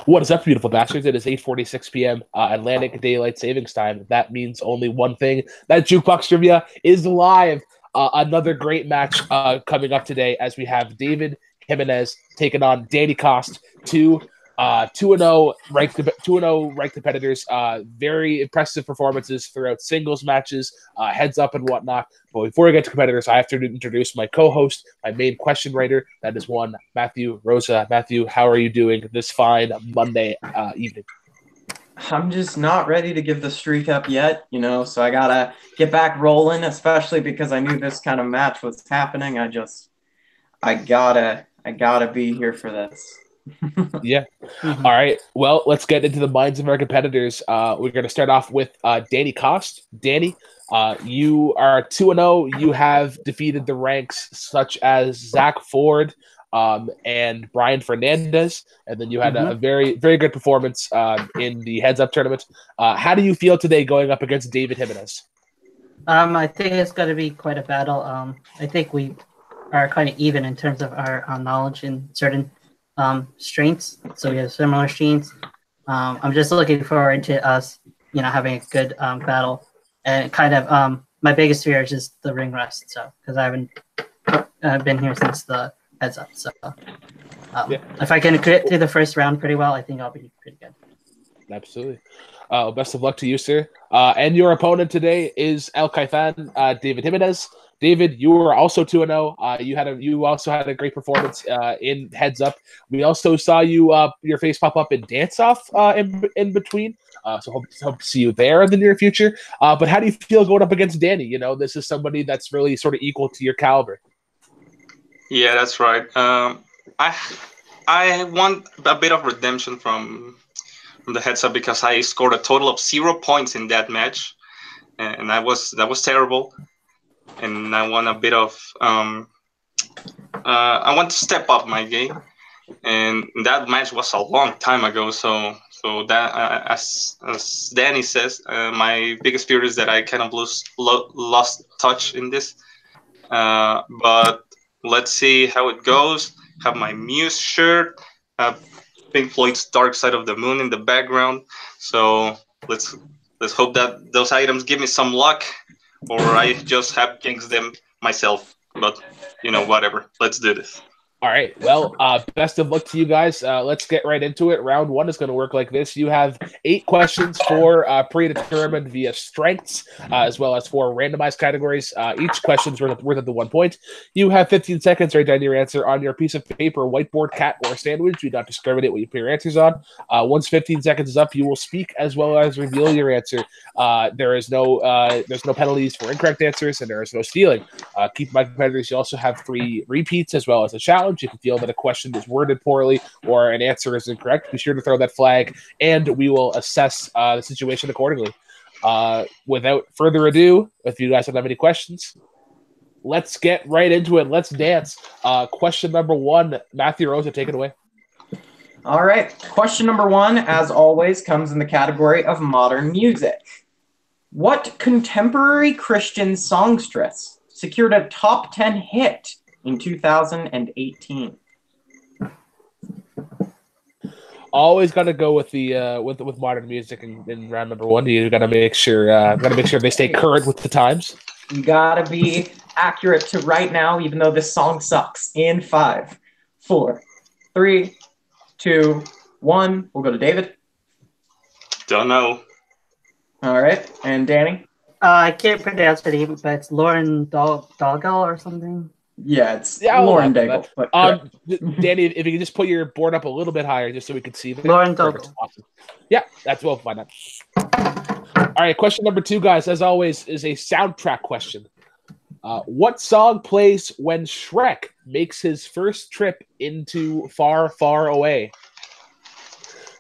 What is up, beautiful bastards? It is 8:46 p.m. Atlantic Daylight Savings Time. That means only one thing. That Jukebox Trivia is live. Another great match coming up today as we have Deivid Jimenez taking on Danny Kost, two 2-0 ranked competitors. Very impressive performances throughout singles matches, heads up and whatnot. But before we get to competitors, I have to introduce my co-host, my main question writer. That is one Matthew Rosa. Matthew, how are you doing this fine Monday evening? I'm just not ready to give the streak up yet, so I gotta get back rolling, especially because I knew this kind of match was happening. I gotta be here for this. Yeah. All right. Well, let's get into the minds of our competitors. We're going to start off with Danny Kost. Danny, you are 2-0. You have defeated the ranks such as Zach Ford and Brian Fernandez, and then you had a very, very good performance in the heads-up tournament. How do you feel today going up against Deivid Jimenez? I think it's going to be quite a battle. I think we are kind of even in terms of our knowledge in certain strengths, so we have similar strengths. I'm just looking forward to us, having a good battle, and kind of my biggest fear is just the ring rust. So because I haven't been here since the heads up, so if I can get through the first round pretty well, I think I'll be pretty good. Absolutely. Best of luck to you, sir. And your opponent today is El Caifan, Deivid Jimenez. David, you were also 2-0. You also had a great performance in heads up. We also saw your face pop up in dance off in between. So hope to see you there in the near future. But how do you feel going up against Danny? This is somebody that's really sort of equal to your caliber. Yeah, that's right. I want a bit of redemption from the heads up because I scored a total of 0 points in that match, and that was terrible. And I want a bit of I want to step up my game, and that match was a long time ago. So that as Danny says, my biggest fear is that I kind of lost touch in this. But let's see how it goes. Have my Muse shirt, have Pink Floyd's Dark Side of the Moon in the background. So let's hope that those items give me some luck, or I just have jinxed them myself. But, whatever. Let's do this. All right. Well, best of luck to you guys. Let's get right into it. Round one is going to work like this. You have 8 questions for predetermined via strengths, as well as 4 randomized categories. Each question is worth up to 1 point. You have 15 seconds to write down your answer on your piece of paper, whiteboard, cat, or sandwich. Do not discriminate what you put your answers on. Once 15 seconds is up, you will speak as well as reveal your answer. There's no penalties for incorrect answers, and there is no stealing. Keep in mind, competitors, you also have 3 repeats as well as a challenge. If you feel that a question is worded poorly or an answer is incorrect, be sure to throw that flag, and we will assess the situation accordingly. Without further ado, if you guys don't have any questions, let's get right into it. Let's dance. Question number 1, Matthew Rosa, take it away. All right. Question number 1, as always, comes in the category of modern music. What contemporary Christian songstress secured a top 10 hit in 2018? Always got to go with the with modern music in round number 1. You got to make sure they stay current with the times. You gotta be accurate to right now, even though this song sucks. In 5, 4, 3, 2, 1. We'll go to David. Don't know. All right, and Danny. I can't pronounce the name, but it's Lauren Daigle or something. Yeah, it's Lauren Daigle. Danny, if you can just put your board up a little bit higher just so we can see them. Lauren Daigle. Awesome. Yeah, that's well fine. All right, question number 2, guys, as always, is a soundtrack question. What song plays when Shrek makes his first trip into Far, Far Away?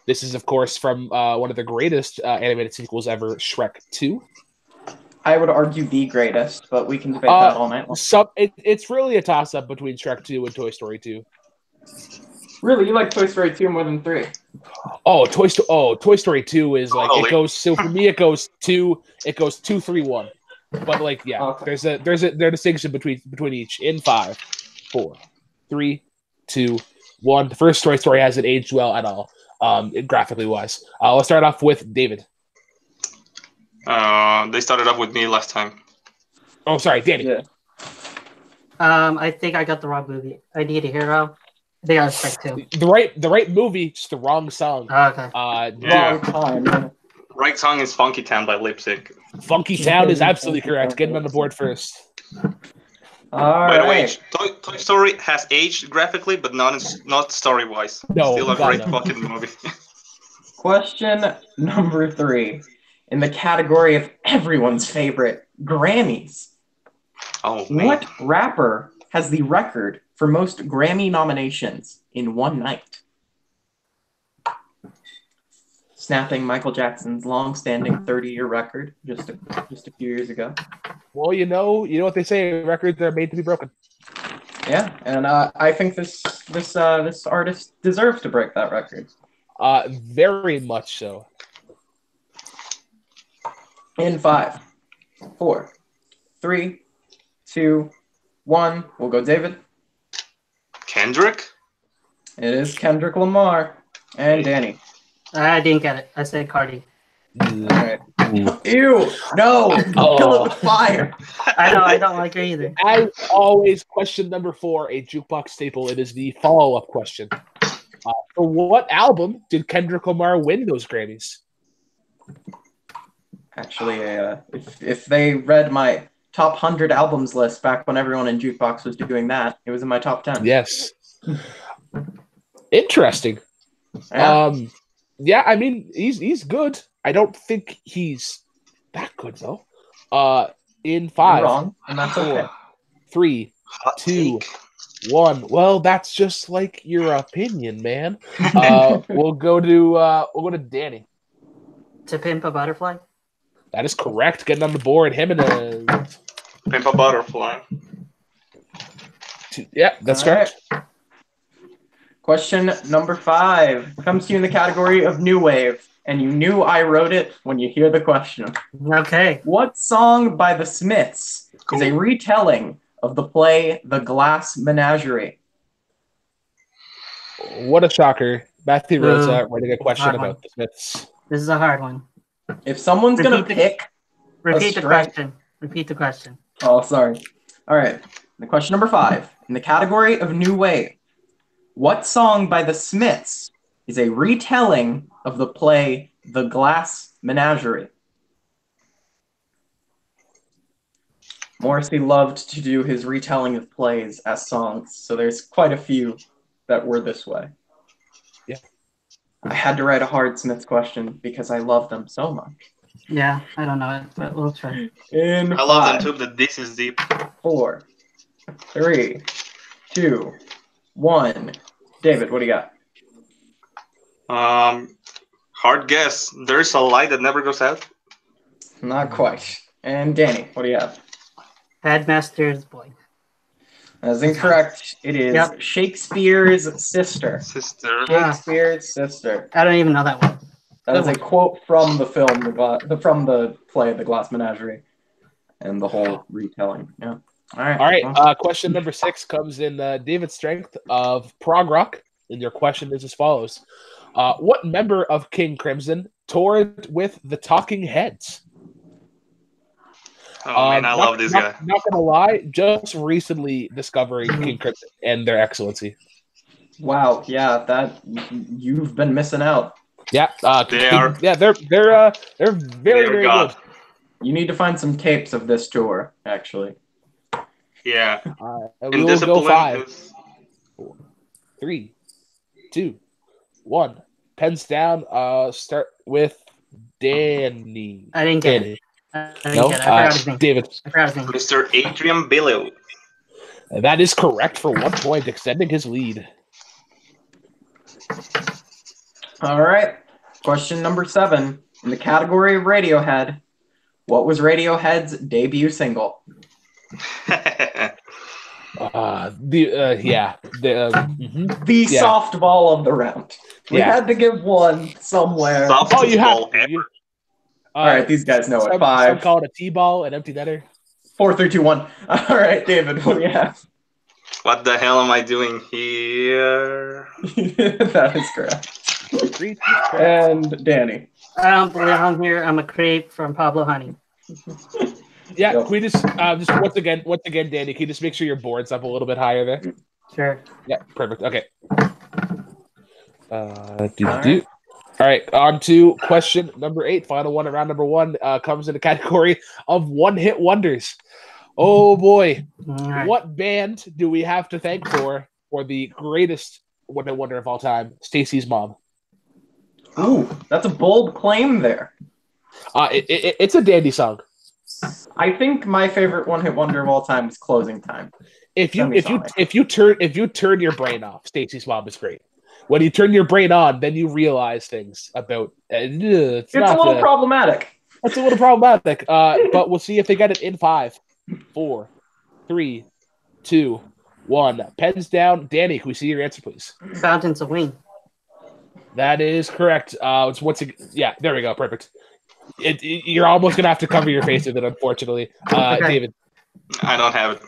This is, of course, from one of the greatest animated sequels ever, Shrek 2. I would argue the greatest, but we can debate that all night long. It's really a toss-up between Shrek 2 and Toy Story 2. Really? You like Toy Story 2 more than 3? Toy Story 2 is like, Totally. it goes, so for me it goes 2, 3, 1. But okay. there's a distinction between each in 5, 4, 3, 2, 1. The first Toy Story hasn't aged well at all. graphically wise. Let's start off with Deivid. They started off with me last time. Oh, sorry, Danny. Yeah. I think I got the wrong movie. I Need a Hero. I think I was right too. The right movie, just the wrong song. Oh, okay. Yeah. Wrong time. Yeah. Right song is Funky Town by Lip Sync. Funky Town is absolutely correct. Get him on the board first. All By the way, right. Toy Story has aged graphically, but not story-wise. No, Still a God, great no. fucking movie. Question number 3. In the category of everyone's favorite, Grammys. Oh, man. What rapper has the record for most Grammy nominations in one night? Snapping Michael Jackson's long-standing 30-year record just a few years ago. Well, you know what they say: records are made to be broken. Yeah, and I think this artist deserves to break that record. Very much so. In 5, 4, 3, 2, 1. We'll go Deivid. Kendrick? It is Kendrick Lamar. And Danny. I didn't get it. I said Cardi. All right. Ew! No! Kill it with fire! I know. I don't like her either. As always, question number 4, a Jukebox staple. It is the follow-up question. For what album did Kendrick Lamar win those Grammys? Actually, if they read my top 100 albums list back when everyone in Jukebox was doing that, it was in my top 10. Yes. Interesting. Yeah. Yeah, I mean, he's good. I don't think he's that good though. In 5, You're wrong, and that's okay. 4, 3, Hot 2, take. 1. Well, that's just like your opinion, man. We'll go to Danny. To Pimp a Butterfly. That is correct. Getting on the board. Jimenez. Pimp a Butterfly. Yeah, that's All correct. right. Question number 5 comes to you in the category of New Wave, and you knew I wrote it when you hear the question. Okay. What song by the Smiths is a retelling of the play The Glass Menagerie? What a shocker. Matthew Rosa writing a question hard about one. the Smiths. This is a hard one. If someone's going to pick... Repeat the strength- question. Repeat the question. Oh, sorry. All right. The question number 5. In the category of New Wave, what song by the Smiths is a retelling of the play The Glass Menagerie? Morrissey loved to do his retelling of plays as songs, so there's quite a few that were this way. Yeah. I had to write a hard Smiths question because I love them so much. Yeah, I don't know it, but we'll try. In I love 5, them too, but this is deep. 4, 3, 2, 1. Deivid, what do you got? Hard guess. There's a light that never goes out. Not quite. And Danny, what do you have? Headmaster's Boy. That's incorrect. It is Yep. Shakespeare's sister. Sister. Shakespeare's sister. I don't even know that one. That is a quote from the film, from the play, The Glass Menagerie, and the whole retelling. Yeah. All right. All right. Well, Question number 6 comes in David's strength of prog rock, and your question is as follows: what member of King Crimson toured with the Talking Heads? Oh man, I love this guy. Not gonna lie, just recently discovering King Crimson and their excellency. wow. Yeah. That you've been missing out. Yeah, They are- Yeah, they're very very God. good. You need to find some tapes of this tour, actually. Yeah. We will go Indiscipline 5, is- 4, 3, 2, 1. Pens down. Start with Danny. I didn't get Danny. it. I didn't No, get it. I forgot his name. David. I forgot his name. Mr. Adrian Bellew. That is correct for 1 point, extending his lead. All right. Question number 7. In the category of Radiohead, what was Radiohead's debut single? The Yeah. softball of the round. We Yeah. had to give one somewhere. Softest Oh, you have ball to. ever. All right, these guys know it. Some 5, call it a T-ball, an empty netter. 4, 3, 2, 1. All right, David, what do you have? What the hell am I doing here? That is correct. Agreed. And Danny. I don't belong here. I'm a creep from Pablo Honey. Yeah, Yep. can we just once again, Danny, can you just make sure your board's up a little bit higher there? Sure. Yeah, perfect. Okay. right. All right, on to question number 8. Final one at round number 1 comes in the category of one-hit wonders. Oh boy, Right. what band do we have to thank for the greatest one-hit wonder of all time, Stacy's Mom? Ooh, that's a bold claim there. It's a dandy song. I think my favorite one-hit wonder of all time is Closing Time. If you turn your brain off, Stacy's Mom is great. When you turn your brain on, then you realize things about. It's a little problematic. It's a little problematic. But we'll see if they get it in 5, 4, 3, 2, 1. Pens down. Danny, can we see your answer, please? Fountains of Wayne. That is correct. It's once again, yeah, there we go. Perfect. You're almost gonna have to cover your face with it, unfortunately. Okay. David. I don't have it.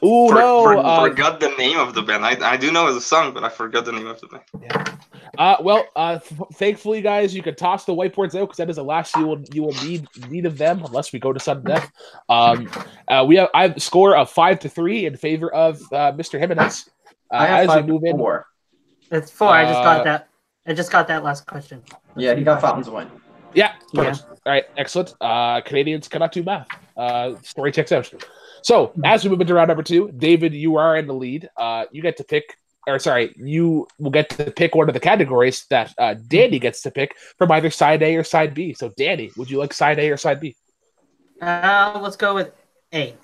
Oh no! Forgot the name of the band. I do know the song, but I forgot the name of the band. Yeah. Thankfully, guys, you can toss the whiteboards out because that is the last you will need of them, unless we go to sudden death. I have a score of 5-3 in favor of Mr. Jimenez. I have 5-4. It's 4. I just got that. I just got that last question. Yeah, he got Fountains of Wayne. Yeah. Yeah. All right. Excellent. Canadians cannot do math. Story checks out. So as we move into round number 2, David, you are in the lead. You get to pick, you will get to pick one of the categories that Danny gets to pick from either side A or side B. So Danny, would you like side A or side B? Let's go with A.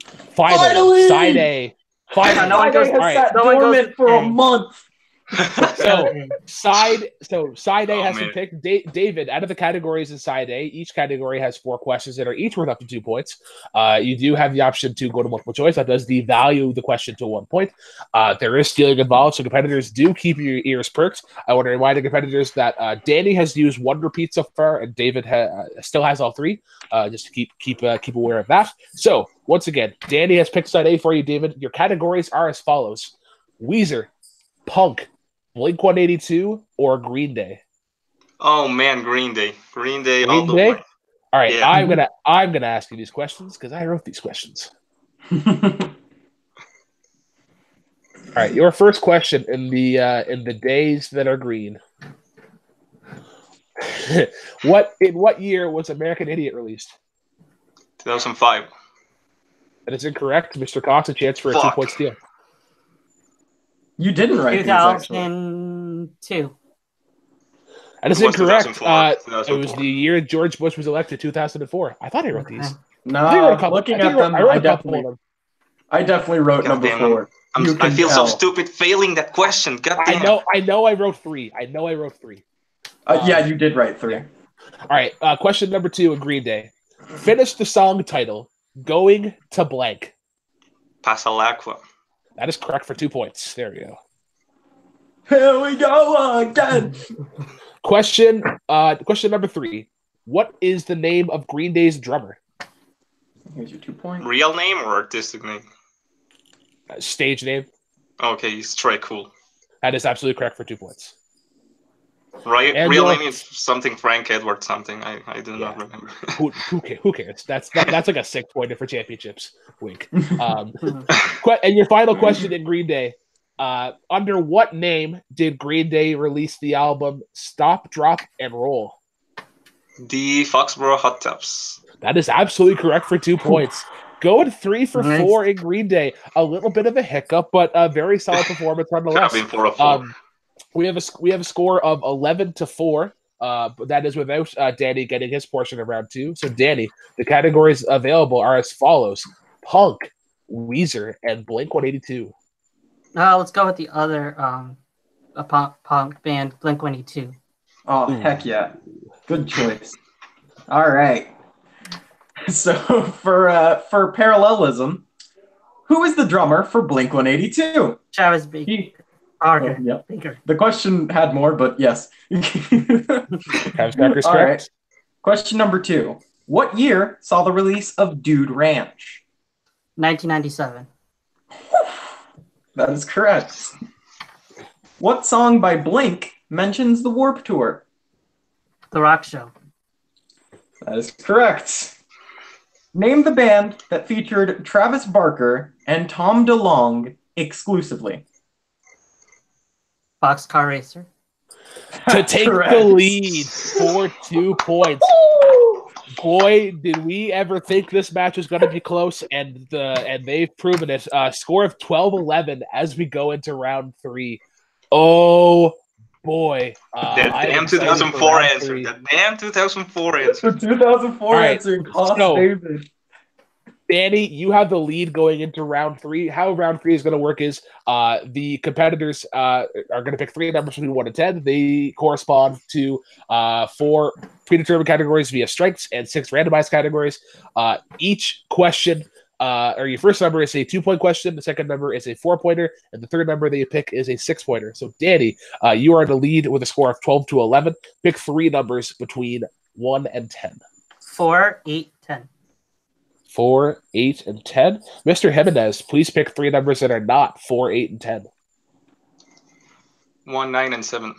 Finally! Side A. Finally. No one goes. All right. Dormant for a month. So side A has man. to pick. David, out of the categories in side A, each category has 4 questions that are each worth up to 2 points. You do have the option to go to multiple choice. That does devalue the question to 1 point. There is stealing involved, so competitors do keep your ears perked. I want to remind the competitors that Danny has used 1 repeat so far, and David still has all 3. Just to keep aware of that. So once again, Danny has picked side A for you, David. Your categories are as follows: Weezer, Punk, Blink-182, or Green Day? Oh man, Green Day all the Day? way. All right, Yeah. I'm gonna ask you these questions because I wrote these questions. All right, your first question in the days that are green. In what year was American Idiot released? 2005. That is incorrect. Mr. Kost, a chance for a 2-point steal. You didn't write these, actually. 2002. That is It was incorrect. 2004. It was the year George Bush was elected, 2004. I thought I wrote these. No, looking at them, I definitely wrote God number damn 4. I feel so stupid failing that question. God damn. I know. I wrote 3. Yeah, you did write 3. Yeah. All right. Question number 2 in Green Day. Finish the song title. Going to blank. Pasalacqua. That is correct for 2 points. There we go. Here we go again. Question number 3. What is the name of Green Day's drummer? Here's your 2 points. Real name or artistic name? Stage name. Okay, he's Trey Cool. That is absolutely correct for 2 points. Right, And real name is something Frank Edward something. I do not remember. Who cares? That's like a 6-pointer for championships. Wink. And your final question in Green Day. Under what name did Green Day release the album Stop, Drop, and Roll? The Foxborough Hot Tubs. That is absolutely correct for 2 points. Going 3 for 4 in Green Day. A little bit of a hiccup, but a very solid performance nonetheless. Could have been 4 of 4. We have a score of 11-4. But that is without Danny getting his portion of round 2. So Danny, the categories available are as follows: Punk, Weezer, and Blink-182. Let's go with the other punk band, Blink-182. Oh, heck yeah. Good choice. All right. So for parallelism, who is the drummer for Blink-182? Travis Baker. Yep. The question had more, but yes. Travis Baker's All correct. right. Question number 2. What year saw the release of Dude Ranch? 1997. That is correct. What song by Blink mentions the Warped Tour? The Rock Show. That is correct. Name the band that featured Travis Barker and Tom DeLonge exclusively. Boxcar Racer. To take the lead for 2 points. Boy, did we ever think this match was going to be close, and they've proven it. Score of 12-11 as we go into round 3. Oh boy! That damn 2004 answer. That damn 2004 answer. The 2004 answer cost Deivid. Danny, you have the lead going into round 3. How round 3 is going to work is the competitors are going to pick 3 numbers between 1 and 10. They correspond to 4 predetermined categories via strengths and 6 randomized categories. Each question, or your first number is a 2-point question, the second number is a 4-pointer, and the third number that you pick is a 6-pointer. So, Danny, you are in the lead with a score of 12-11. Pick 3 numbers between 1 and 10. 4, 8, 10. 4, 8, and 10. Mr. Jimenez, please pick 3 numbers that are not 4, 8, and 10. 1, 9, and 7.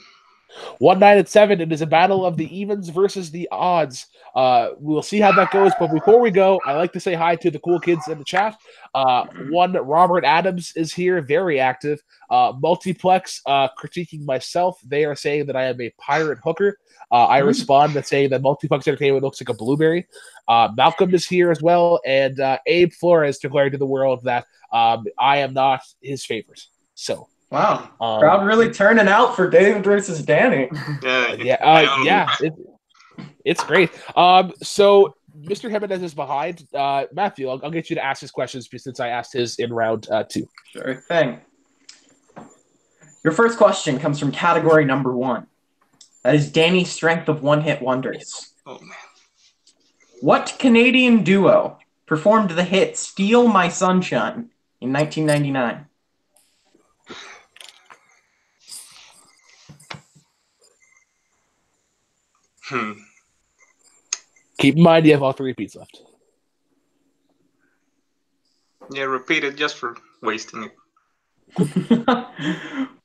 1, 9, and 7. It is a battle of the evens versus the odds. We'll see how that goes. But before we go, I like to say hi to the cool kids in the chat. One, Robert Adams is here, very active. Multiplex critiquing myself. They are saying that I am a pirate hooker. I respond to saying that Multiplex Entertainment looks like a blueberry. Malcolm is here as well, and Abe Flores declared to the world that I am not his favorite. So, wow, crowd really turning out for Deivid versus Danny. It's great. So Mr. Jimenez is behind. Matthew, I'll get you to ask his questions since I asked his in round 2. Sure thing. Your first question comes from category number 1. That is Danny's strength of one-hit wonders. Oh, man. What Canadian duo performed the hit Steal My Sunshine in 1999? Keep in mind you have all 3 repeats left. Yeah, repeat it just for wasting it.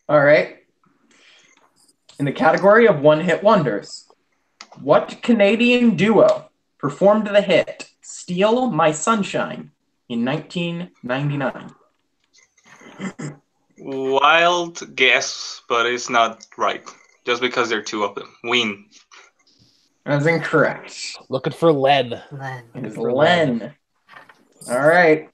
All right. In the category of one-hit wonders, what Canadian duo performed the hit Steal My Sunshine in 1999? Wild guess, but it's not right. Just because there are 2 of them. Ween. That's incorrect. Looking for Len. It is Len. All right.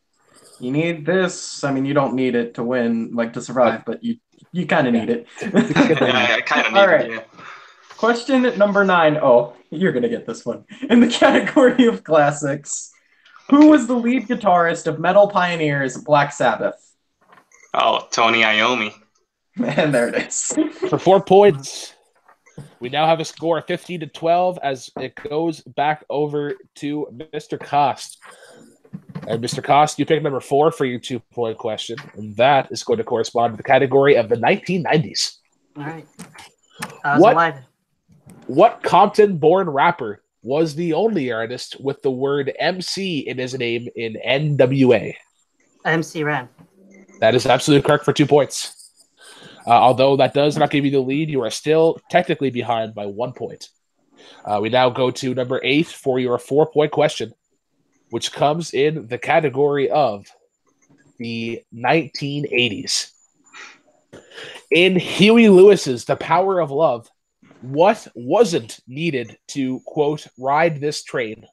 You need this. I mean, you don't need it to win, like to survive, but you kind of need it. I kind of need it, yeah. Question number 9. Oh, you're going to get this one. In the category of classics, who was the lead guitarist of metal pioneers Black Sabbath? Oh, Tony Iommi. And there it is. For 4 points. We now have a score of 15-12 as it goes back over to Mr. Kost. And Mr. Kost, you pick number 4 for your 2-point question, and that is going to correspond to the category of the 1990s. All right. I was alive. What Compton-born rapper was the only artist with the word MC in his name in NWA? MC Ren. That is absolutely correct for 2 points. Although that does not give you the lead, you are still technically behind by 1 point. We now go to number 8 for your 4-point question, which comes in the category of the 1980s. In Huey Lewis's The Power of Love, what wasn't needed to, quote, ride this train?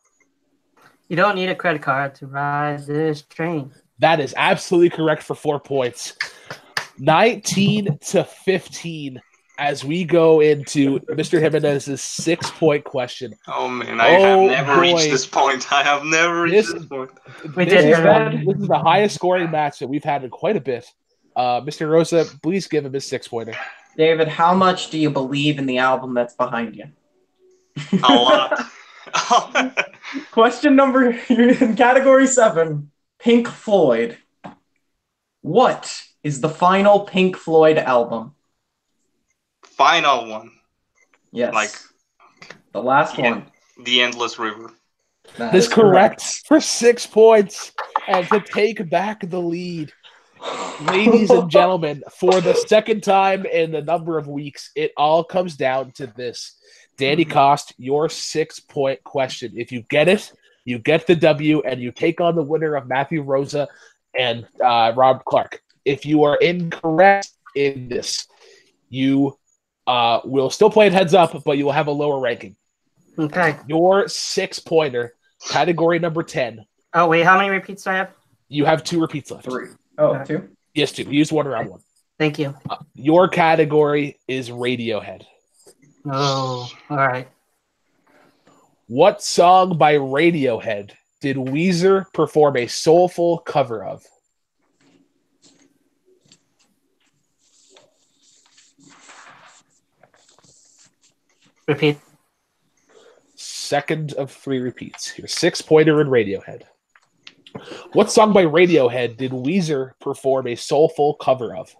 You don't need a credit card to ride this train. That is absolutely correct for 4 points. 19-15 as we go into Mr. Jimenez's 6-point question. Oh, man, I have never reached this point. I have never reached this point. This is the highest scoring match that we've had in quite a bit. Mr. Rosa, please give him his 6-pointer. Deivid, how much do you believe in the album that's behind you? A lot. Question number in category 7, Pink Floyd. What is the final Pink Floyd album? Final one. Yes. Like the last one. The Endless River. That is correct for 6 points. And to take back the lead, Ladies and gentlemen, for the second time in a number of weeks, it all comes down to this. Danny Kost, your 6-point question. If you get it, you get the W, and you take on the winner of Matthew Rosa and Rob Clark. If you are incorrect in this, you will still play it heads up, but you will have a lower ranking. Okay. Your 6-pointer, category number 10. Oh, wait, how many repeats do I have? You have 2 repeats left. 3. Oh, 2? Yes, 2. You used 1 round 1. Thank you. Your category is Radiohead. Oh, all right. What song by Radiohead did Weezer perform a soulful cover of? Repeat. Second of 3 repeats. Your 6-pointer in Radiohead. What song by Radiohead did Weezer perform a soulful cover of?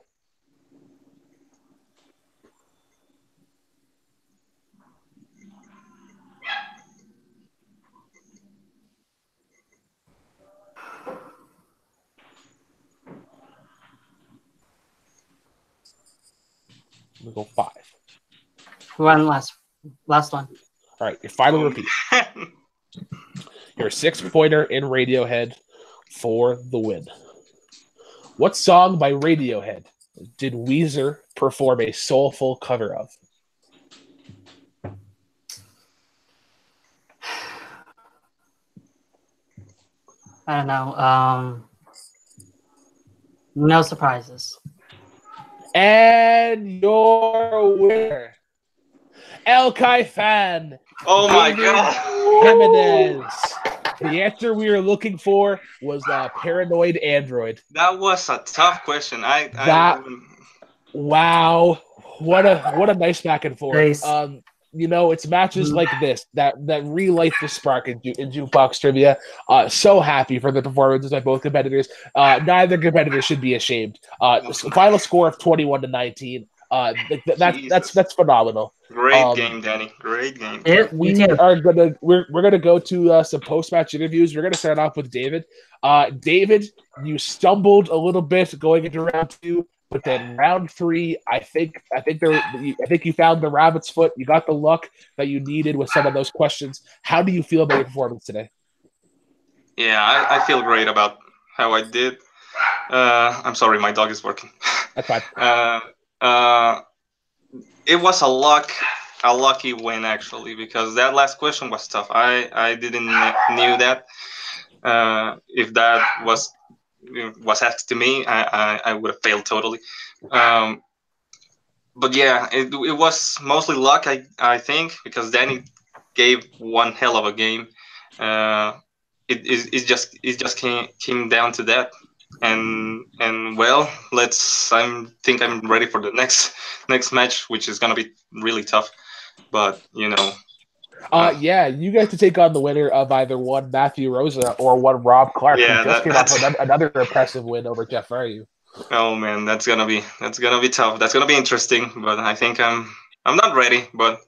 We'll go 5. One last one. All right, your final repeat. Your 6-pointer in Radiohead for the win. What song by Radiohead did Weezer perform a soulful cover of? I don't know. No surprises. And your winner, El Caifan. Oh my Deivid god! Jimenez. The answer we were looking for was Paranoid Android. That was a tough question. Wow, what a nice back and forth. Nice. It's matches like this that relight the spark in Jukebox trivia. So happy for the performances by both competitors. Neither competitor should be ashamed. Final score of 21-19. That's phenomenal. Great game, Danny. Great game. We're gonna go to some post-match interviews. We're gonna start off with Deivid. Deivid, you stumbled a little bit going into round 2. But then round 3, I think you found the rabbit's foot. You got the luck that you needed with some of those questions. How do you feel about your performance today? Yeah, I feel great about how I did. I'm sorry, my dog is working. That's fine. It was a lucky win actually, because that last question was tough. I didn't knew that. If that was asked to me, I would have failed totally. But yeah, it was mostly luck, I think, because Danny gave one hell of a game. It just came down to that, and well, I think I'm ready for the next match, which is gonna be really tough. But yeah, you get to take on the winner of either one Matthew Rosa or one Rob Clark. Yeah, who just came off another impressive win over Jeff Fairview. Oh man, that's gonna be tough. That's gonna be interesting. But I think I'm not ready. But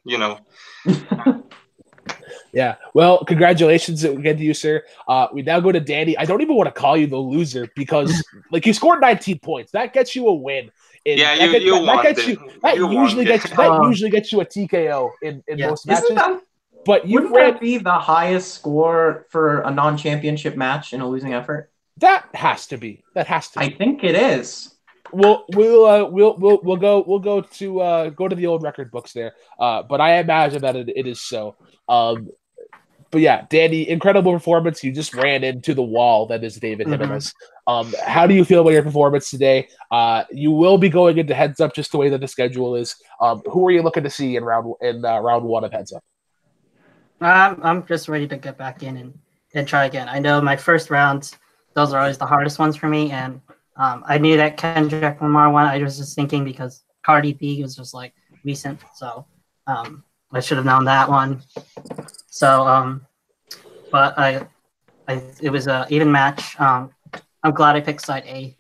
Yeah. Well, congratulations again to you, sir. We now go to Danny. I don't even want to call you the loser because you scored 19 points. That gets you a win. That usually gets you a TKO in most matches. But wouldn't that be the highest score for a non-championship match in a losing effort? That has to be. I think it is. We'll go to the old record books there. But I imagine that it is so. But yeah, Danny, incredible performance. You just ran into the wall that is Deivid Jimenez. How do you feel about your performance today? You will be going into heads up just the way that the schedule is. Who are you looking to see in round 1 of heads up? I'm just ready to get back in and try again. I know my first rounds, those are always the hardest ones for me, and I knew that Kendrick Lamar one. I was just thinking because Cardi B was just recent, so I should have known that one. So, but it was an even match. I'm glad I picked side A.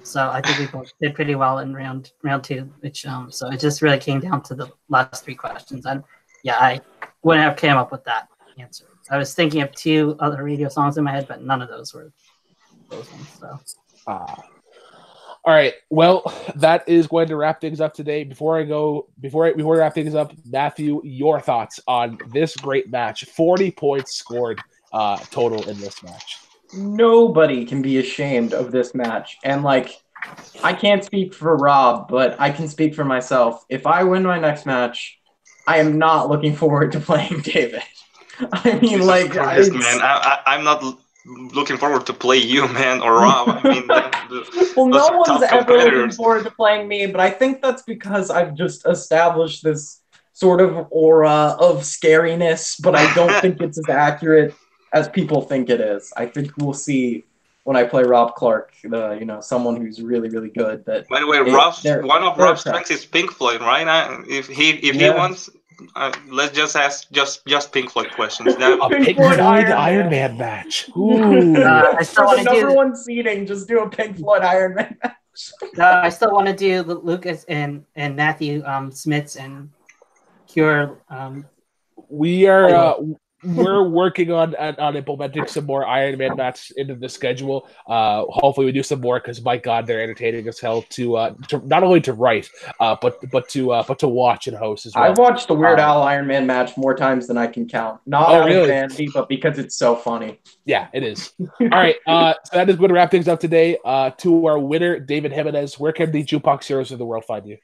So I think we both did pretty well in round 2, which so it just really came down to the last 3 questions, and yeah, I wouldn't have came up with that answer. I was thinking of 2 other radio songs in my head, but none of those were those ones. So All right. Well, that is going to wrap things up today. Before we wrap things up, Matthew, your thoughts on this great match? 40 points scored total in this match. Nobody can be ashamed of this match. And, like, I can't speak for Rob, but I can speak for myself. If I win my next match, I am not looking forward to playing Deivid. I mean, Jesus like, Christ, man, I'm not looking forward to play you, man, or Rob. I mean, well, those no are one's tough ever looking competitors. forward to playing me, but I think that's because I've just established this sort of aura of scariness, but I don't think it's as accurate as people think it is. I think we'll see when I play Rob Clark, someone who's really, really good. That By the way, one of Rob's strengths is Pink Floyd, right? If he wants, let's just ask just Pink Floyd questions. A Pink Floyd Iron Man match. Ooh. I still For want the to number do. one seeding, just do a Pink Floyd Iron Man match. I still want to do Lucas and Matthew Smiths and Cure. We are we're working on implementing some more Iron Man matches into the schedule. Hopefully we do some more because my God, they're entertaining as hell to not only to write, but to watch and host as well. I've watched the Weird Al Iron Man match more times than I can count. Not out of vanity, but because it's so funny. Yeah, it is. All right, so that is going to wrap things up today. To our winner, Deivid Jimenez, where can the Jukebox Heroes of the world find you?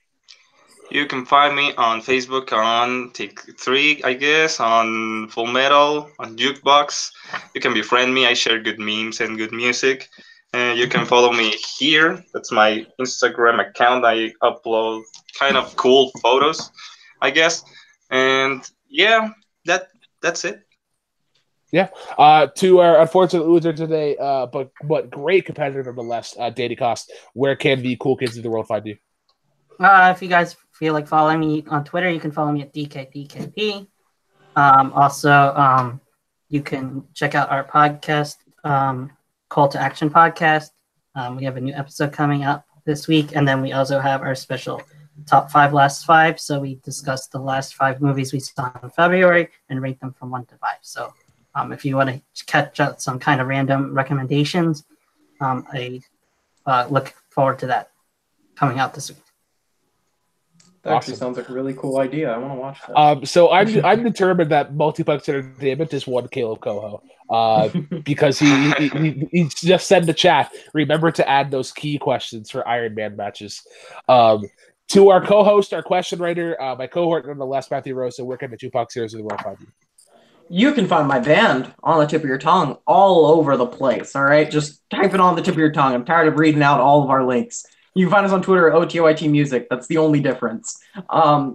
You can find me on Facebook, on Take3, I guess, on Full Metal, on Jukebox. You can befriend me. I share good memes and good music. You can follow me here. That's my Instagram account. I upload kind of cool photos, I guess. And yeah, that's it. Yeah. To our unfortunate loser today, but great competitor nonetheless, Kost, where can the cool kids of the world find you? If you guys feel like following me on Twitter, you can follow me at DKDKP. Also, you can check out our podcast, Call to Action Podcast. We have a new episode coming up this week, and then we also have our special Top 5 Last 5. So we discussed the last 5 movies we saw in February and rate them from 1 to 5. So if you want to catch up some kind of random recommendations, I look forward to that coming out this week. That actually sounds like a really cool idea. I want to watch that. So I'm determined that Multiplex Entertainment is one Caleb Coho. Because he just said in the chat, remember to add those key questions for Iron Man matches. To our co-host, our question writer, my cohort nonetheless, Matthew Rosa, where can the Jukebox Heroes of the world find you? You can find my band on the tip of your tongue all over the place, all right? Just type it on the tip of your tongue. I'm tired of reading out all of our links. You can find us on Twitter at OTOIT Music. That's the only difference.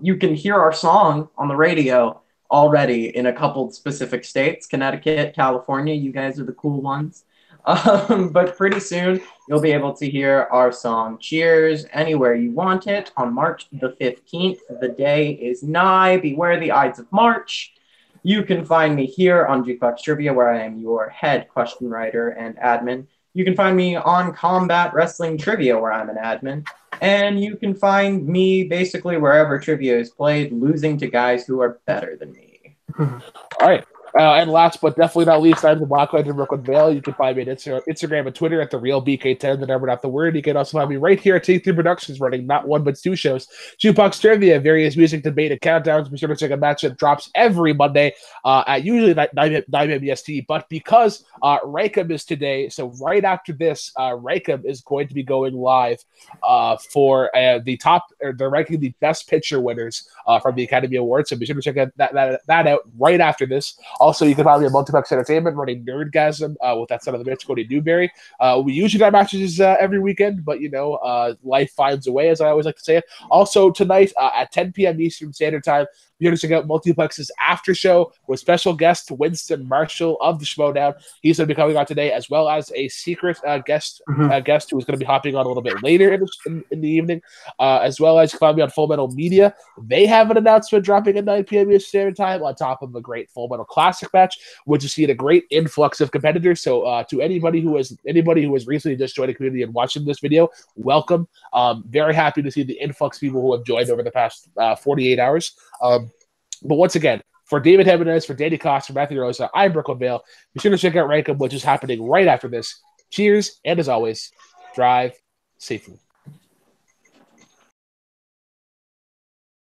You can hear our song on the radio already in a couple specific states. Connecticut, California, you guys are the cool ones. But pretty soon, you'll be able to hear our song Cheers anywhere you want it on March the 15th. The day is nigh. Beware the Ides of March. You can find me here on Jukebox Trivia, where I am your head question writer and admin. You can find me on Combat Wrestling Trivia, where I'm an admin. And you can find me basically wherever trivia is played, losing to guys who are better than me. All right. And last but definitely not least, I'm the Black Lantern Brooklyn Vale. You can find me on Instagram and Twitter at TheRealBK10, the number, not the word. You can also find me right here at Take3 Productions, running not one but 2 shows. Jukebox Trivia, various music debate and countdowns. Be sure to check a match that drops every Monday at usually 9 BST. But because Raycom is today, so right after this, Raycom is going to be going live for they're ranking the best picture winners from the Academy Awards. So be sure to check that out right after this. Also, you can find me at Multiplex Entertainment running Nerdgasm with that son of the bitch, Cody Newberry. We usually have matches every weekend, but, life finds a way, as I always like to say it. Also, tonight at 10 p.m. Eastern Standard Time, you're going to check out Multiplex's after show with special guest Winston Marshall of the Schmodown. He's going to be coming on today, as well as a secret guest who is going to be hopping on a little bit later in the evening, as well as you can find me on Full Metal Media. They have an announcement dropping at 9 p.m. Eastern Standard Time on top of a great Full Metal Classic match, which is seeing a great influx of competitors. So to anybody who has recently just joined the community and watching this video, welcome. Very happy to see the influx of people who have joined over the past 48 hours. But once again, for Deivid Jimenez, for Danny Kost, for Matthew Rosa, I'm Brooklyn Vale. Be sure to check out Raycom, which is happening right after this. Cheers, and as always, drive safely.